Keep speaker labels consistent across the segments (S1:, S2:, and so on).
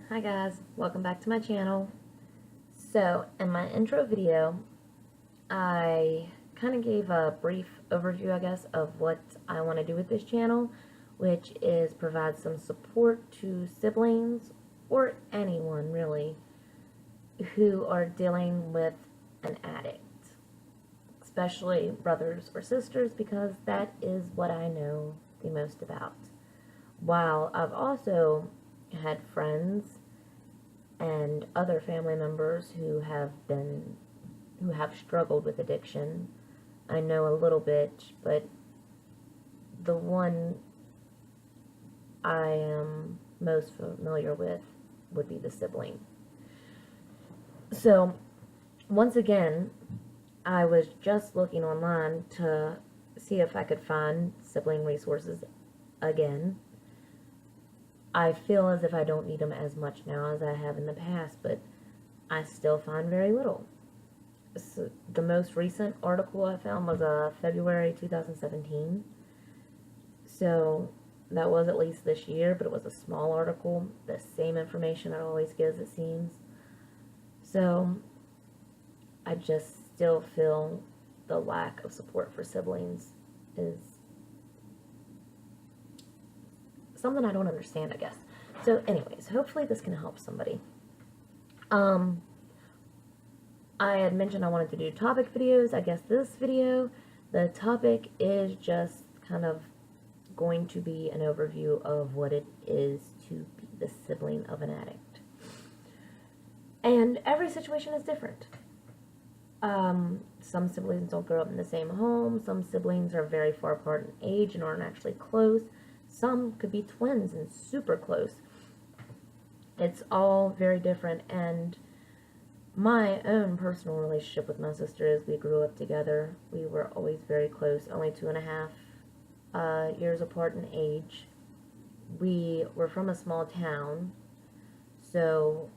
S1: Hi guys, welcome back to my channel. So in my intro video, I kind of gave a brief overview, I guess, of what I want to do with this channel, which is provide some support to siblings or anyone really who are dealing with an addict, especially brothers or sisters, because that is what I know the most about. While I've also had friends and other family members who have struggled with addiction. I know a little bit, but the one I am most familiar with would be the sibling. So, once again, I was just looking online to see if I could find sibling resources again. I feel as if I don't need them as much now as I have in the past, but I still find very little. So the most recent article I found was February 2017. So that was at least this year, but it was a small article. The same information it always gives, it seems. So I just still feel the lack of support for siblings is something I don't understand, I guess. So anyways, hopefully this can help somebody. I had mentioned I wanted to do topic videos. I guess this video, the topic is just kind of going to be an overview of what it is to be the sibling of an addict. And every situation is different. Some siblings don't grow up in the same home. Some siblings are very far apart in age and aren't actually close. Some could be twins and super close. It's all very different, and my own personal relationship with my sister is we grew up together. We were always very close, only 2.5 years apart in age. We were from a small town, so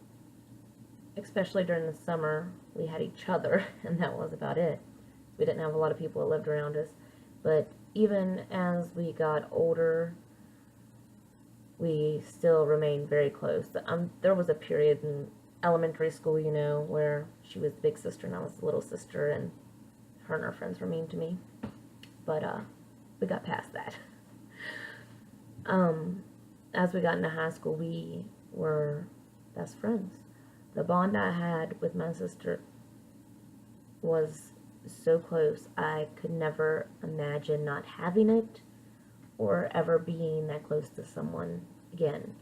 S1: especially during the summer, we had each other, and that was about it. We didn't have a lot of people that lived around us, but even as we got older, we still remained very close. There was a period in elementary school, where she was the big sister and I was the little sister, and her and her friends were mean to me. But we got past that. As we got into high school, we were best friends. The bond I had with my sister was so close. I could never imagine not having it or ever being that close to someone again.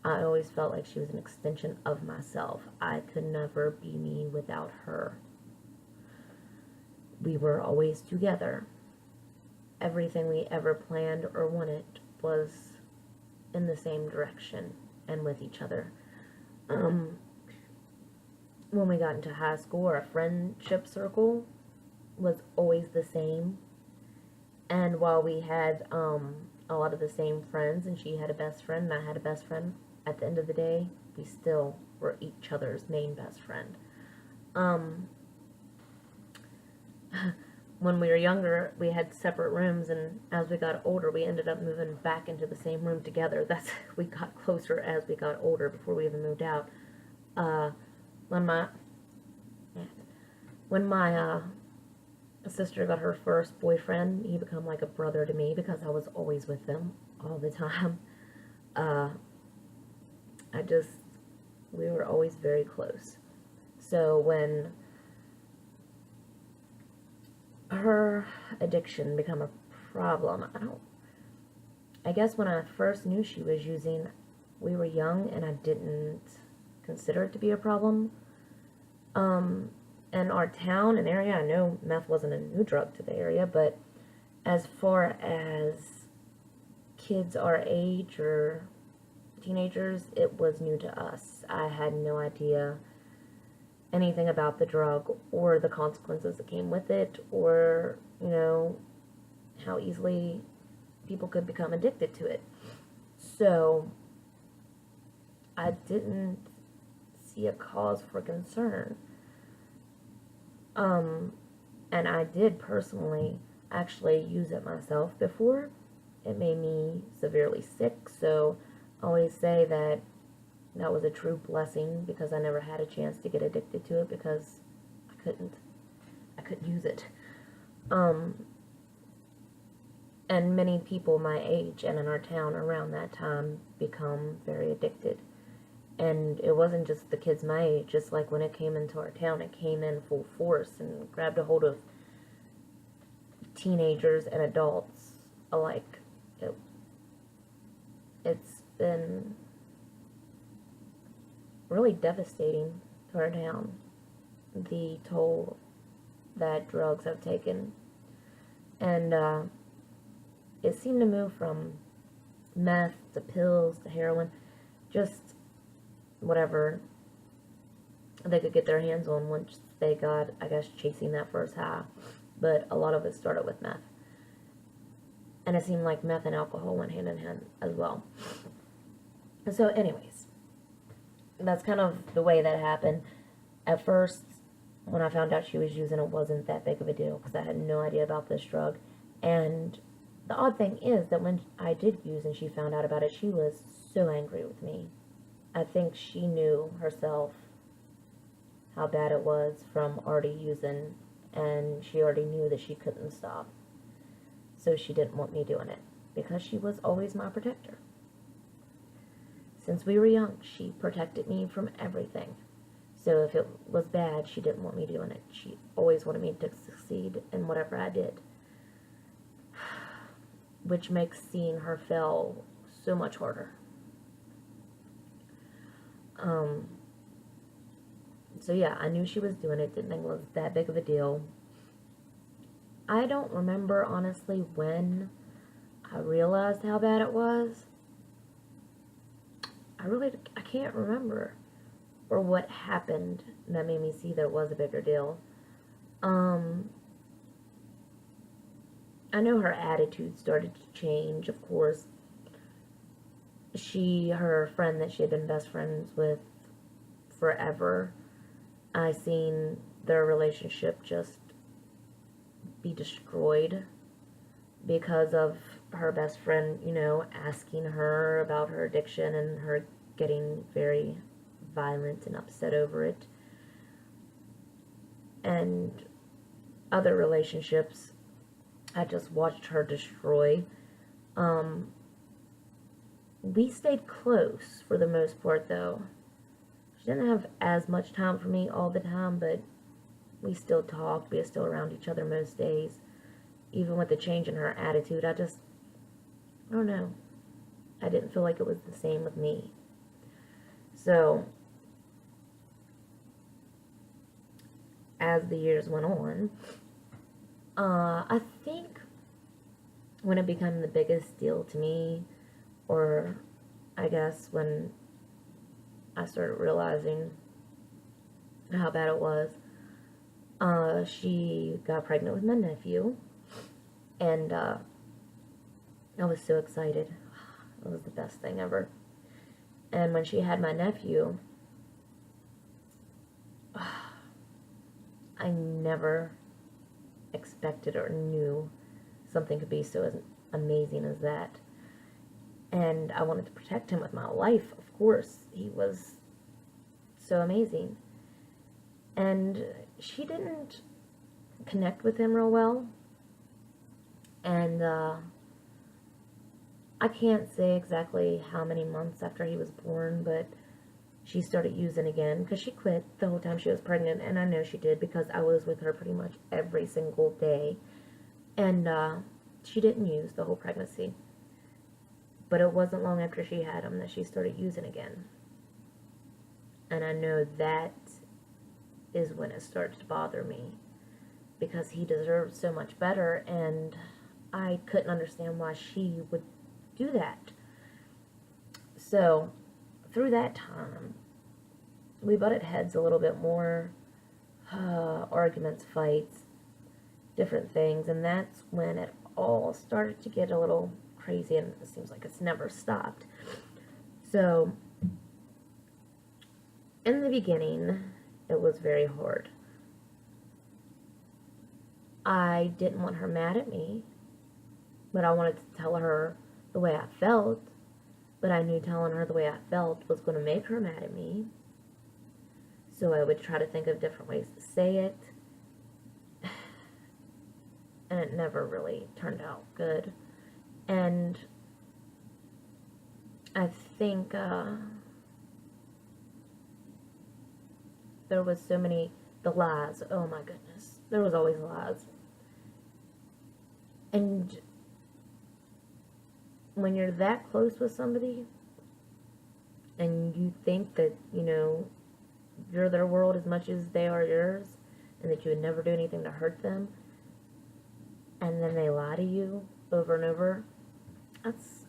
S1: I always felt like she was an extension of myself. I could never be me without her. We were always together. Everything we ever planned or wanted was in the same direction and with each other. When we got into high school, our friendship circle was always the same. And while we had a lot of the same friends, and she had a best friend and I had a best friend, at the end of the day, we still were each other's main best friend. When we were younger, we had separate rooms, and as we got older, we ended up moving back into the same room together. We got closer as we got older before we even moved out. When my sister got her first boyfriend, he became like a brother to me because I was always with them all the time. We were always very close. So when her addiction became a problem, I guess when I first knew she was using, we were young and I didn't consider it to be a problem. In our town and area, I know meth wasn't a new drug to the area, but as far as kids our age or teenagers, it was new to us. I had no idea anything about the drug or the consequences that came with it, or, how easily people could become addicted to it. So I didn't see a cause for concern. And I did personally actually use it myself before. It made me severely sick, so I always say that that was a true blessing, because I never had a chance to get addicted to it because I couldn't use it. And many people my age and in our town around that time become very addicted. And it wasn't just the kids my age, just like when it came into our town, it came in full force and grabbed a hold of teenagers and adults alike. It's been really devastating to our town, the toll that drugs have taken. And it seemed to move from meth to pills to heroin, just whatever they could get their hands on once they got, I guess, chasing that first high. But a lot of it started with meth. And it seemed like meth and alcohol went hand in hand as well. So anyways, that's kind of the way that happened. At first, when I found out she was using it, wasn't that big of a deal because I had no idea about this drug. And the odd thing is that when I did use and she found out about it, she was so angry with me. I think she knew herself how bad it was from already using, and she already knew that she couldn't stop. So she didn't want me doing it, because she was always my protector. Since we were young, she protected me from everything. So if it was bad, she didn't want me doing it. She always wanted me to succeed in whatever I did. Which makes seeing her fail so much harder. So yeah, I knew she was doing it, didn't think it was that big of a deal. I don't remember, honestly, when I realized how bad it was. I can't remember, or what happened that made me see that it was a bigger deal. I know her attitude started to change, of course. Her friend that she had been best friends with forever, I seen their relationship just be destroyed because of her best friend, asking her about her addiction and her getting very violent and upset over it. And other relationships I just watched her destroy. We stayed close for the most part, though. She didn't have as much time for me all the time, but we still talked. We were still around each other most days. Even with the change in her attitude, I don't know. I didn't feel like it was the same with me. So, as the years went on, I think when it became the biggest deal to me, or I guess when I started realizing how bad it was, she got pregnant with my nephew, and I was so excited. It was the best thing ever. And when she had my nephew, I never expected or knew something could be so amazing as that. And I wanted to protect him with my life, of course. He was so amazing. And she didn't connect with him real well. And I can't say exactly how many months after he was born, but she started using again, because she quit the whole time she was pregnant, and I know she did because I was with her pretty much every single day. And she didn't use the whole pregnancy. But it wasn't long after she had him that she started using again. And I know that is when it started to bother me, because he deserved so much better, and I couldn't understand why she would do that. So, through that time, we butted heads a little bit more, arguments, fights, different things, and that's when it all started to get a little crazy, and it seems like it's never stopped. So, in the beginning, it was very hard. I didn't want her mad at me, but I wanted to tell her the way I felt, but I knew telling her the way I felt was going to make her mad at me. So I would try to think of different ways to say it. And it never really turned out good. And I think there was so many, the lies, oh my goodness, there was always lies. And when you're that close with somebody and you think that, you know, you're their world as much as they are yours, and that you would never do anything to hurt them, and then they lie to you over and over, that's,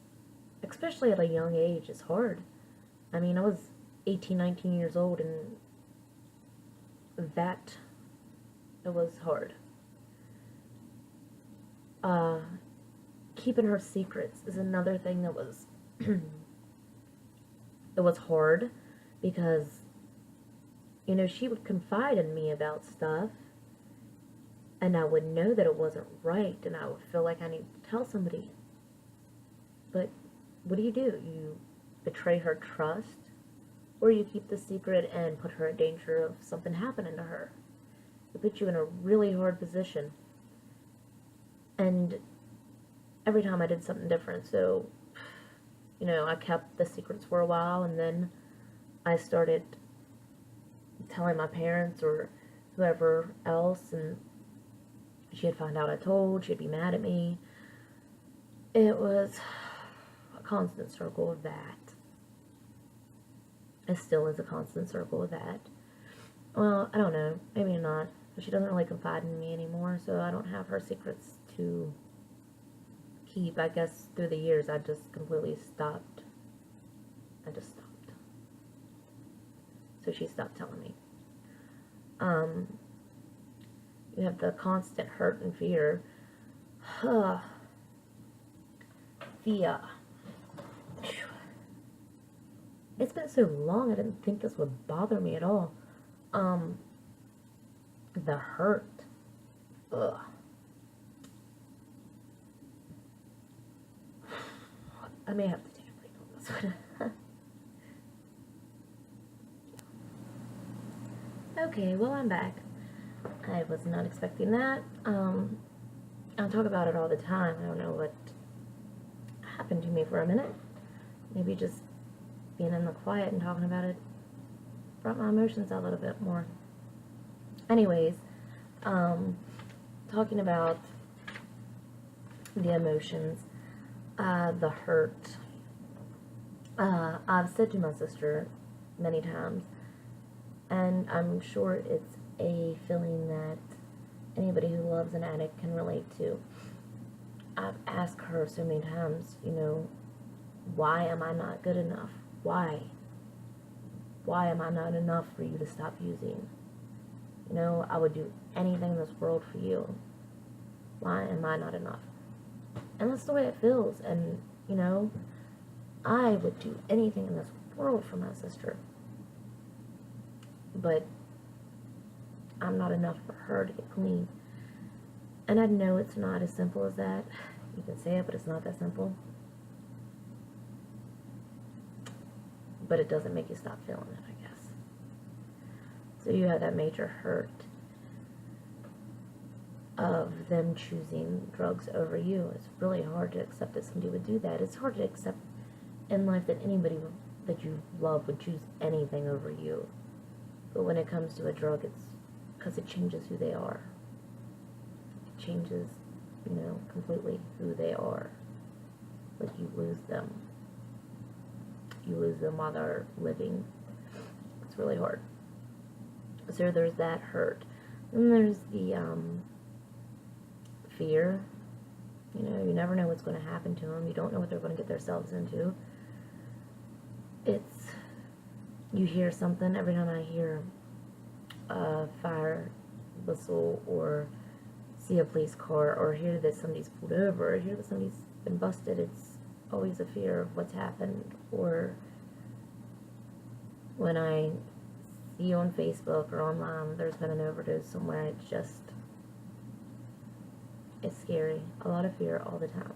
S1: especially at a young age, is hard. I mean, I was 18, 19 years old, and it was hard. Keeping her secrets is another thing that was, it was hard, because, you know, she would confide in me about stuff, and I would know that it wasn't right, and I would feel like I need to tell somebody. But what do? You betray her trust, or you keep the secret and put her in danger of something happening to her. It puts you in a really hard position. And every time I did something different, so, you know, I kept the secrets for a while, and then I started telling my parents or whoever else, and she'd find out I told, she'd be mad at me. It was a constant circle of that. It still is a constant circle of that. Well, I don't know, maybe not. She doesn't really confide in me anymore, so I don't have her secrets to keep. I guess through the years I just completely stopped. I just stopped. So she stopped telling me. You have the constant hurt and fear. Fear. It's been so long, I didn't think this would bother me at all. The hurt. Ugh. I may have to take a break on this one. Okay, well, I'm back. I was not expecting that. I'll talk about it all the time. I don't know what happened to me for a minute. Maybe just being in the quiet and talking about it brought my emotions out a little bit more. Anyways, talking about the emotions, the hurt. I've said to my sister many times, and I'm sure it's a feeling that anybody who loves an addict can relate to. I've asked her so many times, you know, why am I not good enough? Why? Why am I not enough for you to stop using? You know, I would do anything in this world for you. Why am I not enough? And that's the way it feels. And, you know, I would do anything in this world for my sister. But I'm not enough for her to get clean. And I know it's not as simple as that. You can say it, but it's not that simple. But it doesn't make you stop feeling it, I guess. So you have that major hurt of them choosing drugs over you. It's really hard to accept that somebody would do that. It's hard to accept in life that anybody that you love would choose anything over you. But when it comes to a drug, it's because it changes who they are. It changes, you know, completely who they are. Like, you lose them. You lose them while they're living. It's really hard. So there's that hurt. Then there's the fear. You know, you never know what's going to happen to them. You don't know what they're going to get themselves into. It's, you hear something. Every time I hear a fire whistle, or see a police car, or hear that somebody's pulled over, or hear that somebody's been busted, it's always a fear of what's happened. Or when I see on Facebook or online there's been an overdose somewhere, it's just, it's scary. A lot of fear all the time.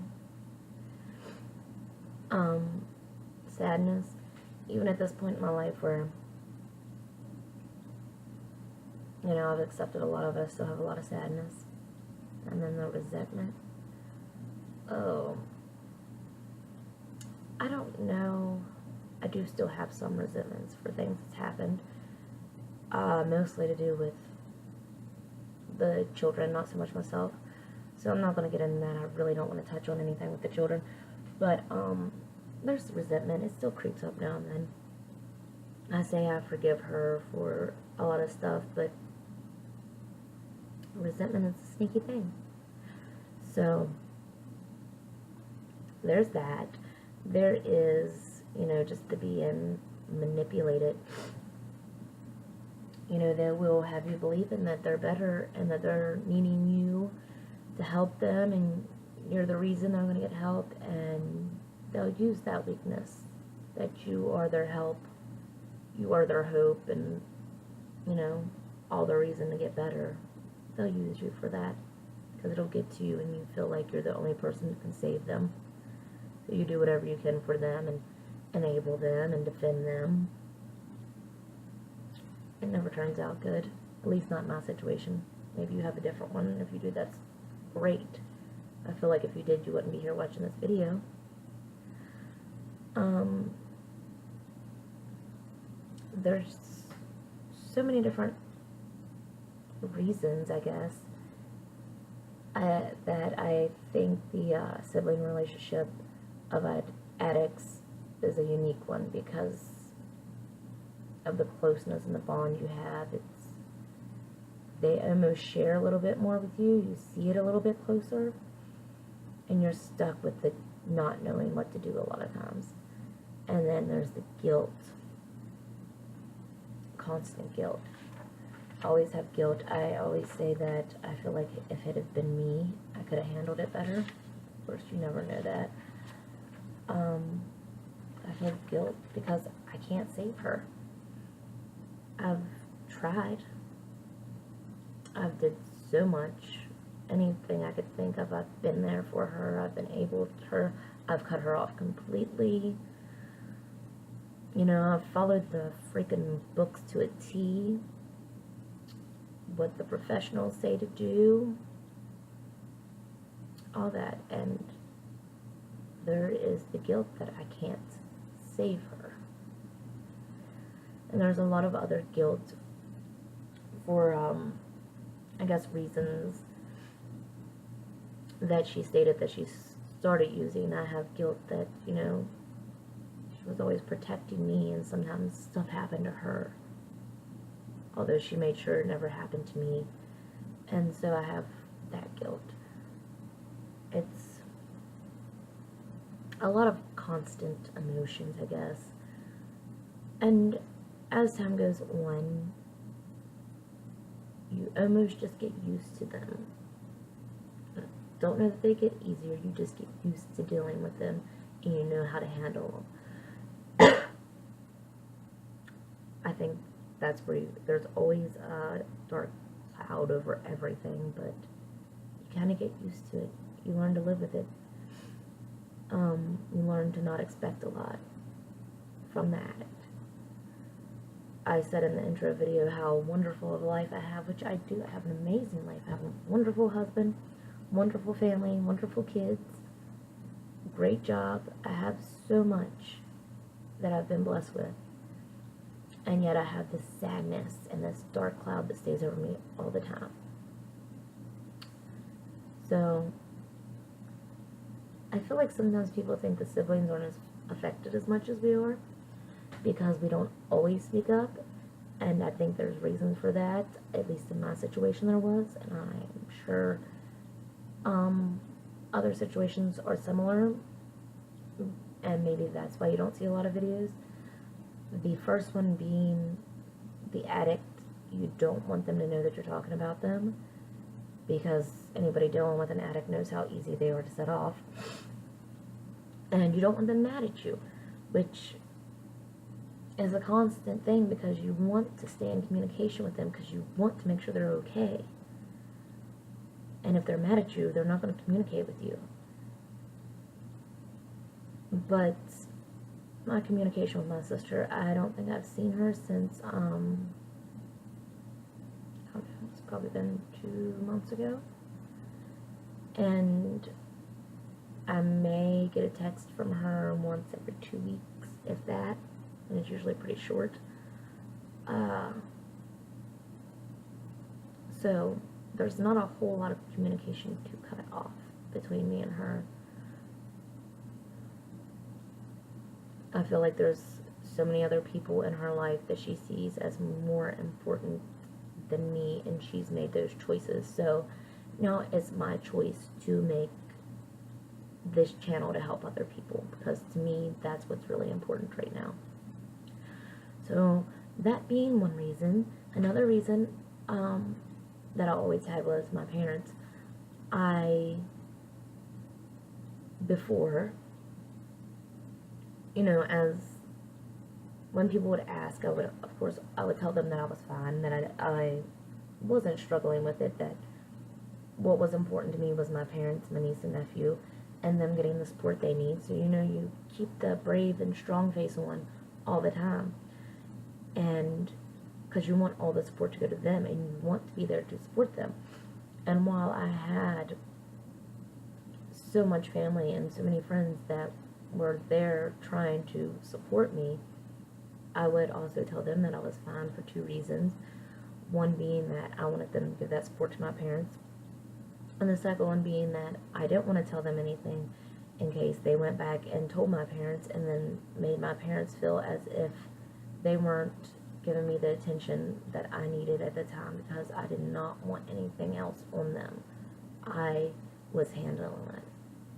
S1: sadness, even at this point in my life where, you know, I've accepted a lot of it, I still have a lot of sadness. And then the resentment. Oh, I don't know. I do still have some resentments for things that's happened. Mostly to do with the children, not so much myself. So I'm not going to get into that. I really don't want to touch on anything with the children. But there's resentment. It still creeps up now and then. I say I forgive her for a lot of stuff, but resentment is a sneaky thing. So there's that. There is, you know, just the being manipulated. You know, they will have you believing that they're better and that they're needing you to help them, and you're the reason they're going to get help, and they'll use that weakness, that you are their help, you are their hope, and, you know, all the reason to get better. They'll use you for that, because it'll get to you and you feel like you're the only person who can save them. So you do whatever you can for them and enable them and defend them. It never turns out good, at least not in my situation. Maybe you have a different one. If you do, that's great. I feel like if you did, you wouldn't be here watching this video. There's so many different reasons, I guess, that I think the sibling relationship of addicts is a unique one because of the closeness and the bond you have. They almost share a little bit more with you. You see it a little bit closer, and you're stuck with the not knowing what to do a lot of times. And then there's the guilt, constant guilt. Always have guilt. I always say that I feel like if it had been me, I could have handled it better. Of course, you never know that. I feel guilt because I can't save her. I've tried. I've did so much. Anything I could think of, I've been there for her. I've been able to her. I've cut her off completely. You know, I've followed the freaking books to a T. What the professionals say to do. All that. And there is the guilt that I can't save her. And there's a lot of other guilt for, I guess, reasons that she stated that she started using. I have guilt that, you know, she was always protecting me, and sometimes stuff happened to her, although she made sure it never happened to me. And so I have that guilt. It's a lot of constant emotions, I guess. And as time goes on, you almost just get used to them. Don't know that they get easier, you just get used to dealing with them, and you know how to handle them. I think that's where there's always a dark cloud over everything, but you kind of get used to it. You learn to live with it. You learn to not expect a lot from the addict. I said in the intro video how wonderful of a life I have, which I do. I have an amazing life. I have a wonderful husband, wonderful family, wonderful kids, great job. I have so much that I've been blessed with. And yet I have this sadness and this dark cloud that stays over me all the time. So I feel like sometimes people think the siblings aren't as affected as much as we are because we don't always speak up. And I think there's reasons for that. At least in my situation there was. And I'm sure other situations are similar. And maybe that's why you don't see a lot of videos. The first one being the addict. You don't want them to know that you're talking about them, because anybody dealing with an addict knows how easy they are to set off. And you don't want them mad at you, which is a constant thing, because you want to stay in communication with them, because you want to make sure they're okay. And if they're mad at you, they're not going to communicate with you. But my communication with my sister, I don't think I've seen her since, it's probably been 2 months ago. And I may get a text from her once every 2 weeks, if that, and it's usually pretty short. So there's not a whole lot of communication to cut off between me and her. I feel like there's so many other people in her life that she sees as more important than me, and she's made those choices. So now it's my choice to make this channel to help other people, because to me that's what's really important right now. So that being one reason, another reason that I always had was my parents. Before, you know, as when people would ask, of course I would tell them that I was fine, that I wasn't struggling with it, that what was important to me was my parents, my niece and nephew, and them getting the support they need. So, you know, you keep the brave and strong face on all the time, and because you want all the support to go to them, and you want to be there to support them. And while I had so much family and so many friends that were there trying to support me, I would also tell them that I was fine for 2 reasons. One being that I wanted them to give that support to my parents, and the second one being that I didn't want to tell them anything in case they went back and told my parents and then made my parents feel as if they weren't giving me the attention that I needed at the time, because I did not want anything else on them. I was handling it,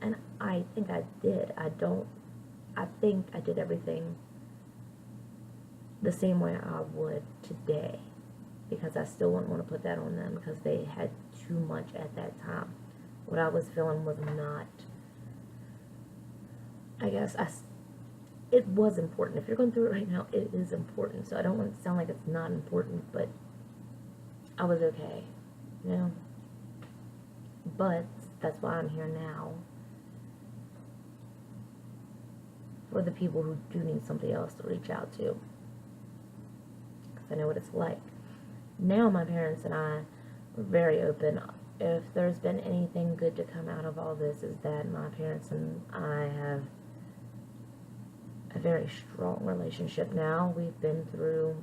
S1: and I think I did. I think I did everything the same way I would today, because I still wouldn't want to put that on them, because they had too much at that time. What I was feeling was not, I guess, it was important. If you're going through it right now, it is important. So I don't want it to sound like it's not important, but I was okay, you know? But that's why I'm here now, for the people who do need somebody else to reach out to, because I know what it's like. Now my parents and I are very open. If there's been anything good to come out of all this, is that my parents and I have a very strong relationship now. We've been through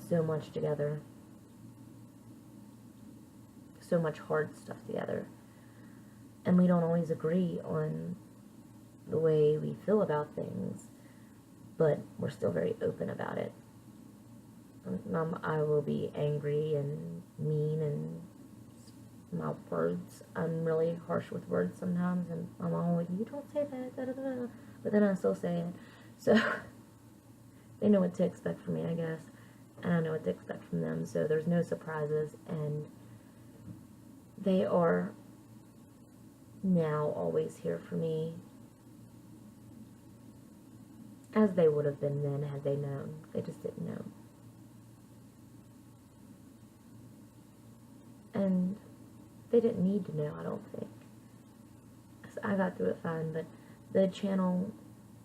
S1: so much together, so much hard stuff together, and we don't always agree on the way we feel about things, but we're still very open about it. I will be angry and mean, and my words, I'm really harsh with words sometimes, and my mom will be like, you don't say that, da, da, da. But then I still say it. So they know what to expect from me, I guess, and I know what to expect from them, so there's no surprises, and they are now always here for me, as they would have been then had they known. They just didn't know. And they didn't need to know, I don't think. I got through it fine, but the channel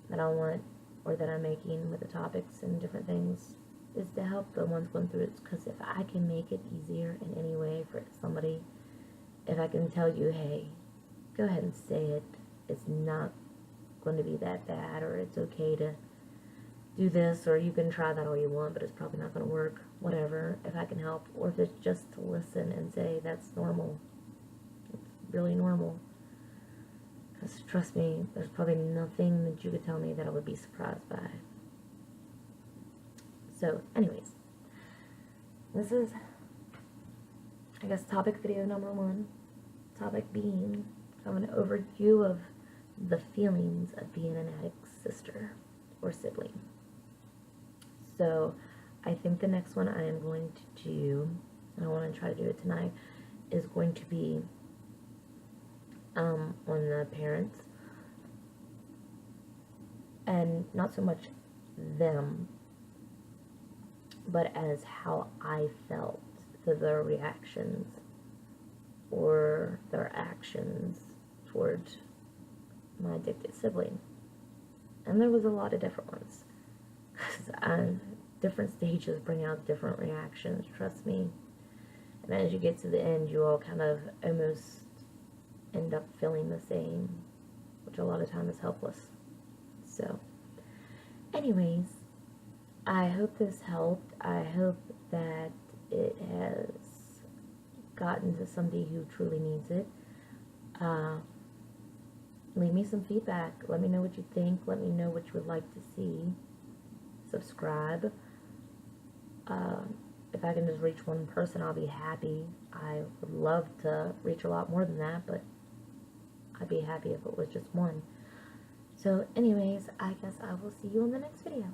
S1: that I want, or that I'm making with the topics and different things, is to help the ones going through it, because if I can make it easier in any way for somebody, if I can tell you, hey, go ahead and say it, it's not going to be that bad, or it's okay to do this, or you can try that all you want, but it's probably not going to work, whatever, if I can help, or if it's just to listen and say, that's normal, it's really normal, because trust me, there's probably nothing that you could tell me that I would be surprised by. So, anyways, this is, I guess, topic video number 1, topic being kind of an overview of the feelings of being an addict's sister or sibling. So I think the next one I am going to do, and I want to try to do it tonight, is going to be on the parents, and not so much them, but as how I felt to their reactions or their actions towards my addicted sibling. And there was a lot of different ones. Different stages bring out different reactions, trust me. And as you get to the end, you all kind of almost end up feeling the same, which a lot of time is helpless. So, anyways, I hope this helped. I hope that it has gotten to somebody who truly needs it. Leave me some feedback. Let me know what you think. Let me know what you would like to see. Subscribe. If I can just reach one person, I'll be happy. I would love to reach a lot more than that, but I'd be happy if it was just one. So anyways, I guess I will see you in the next video.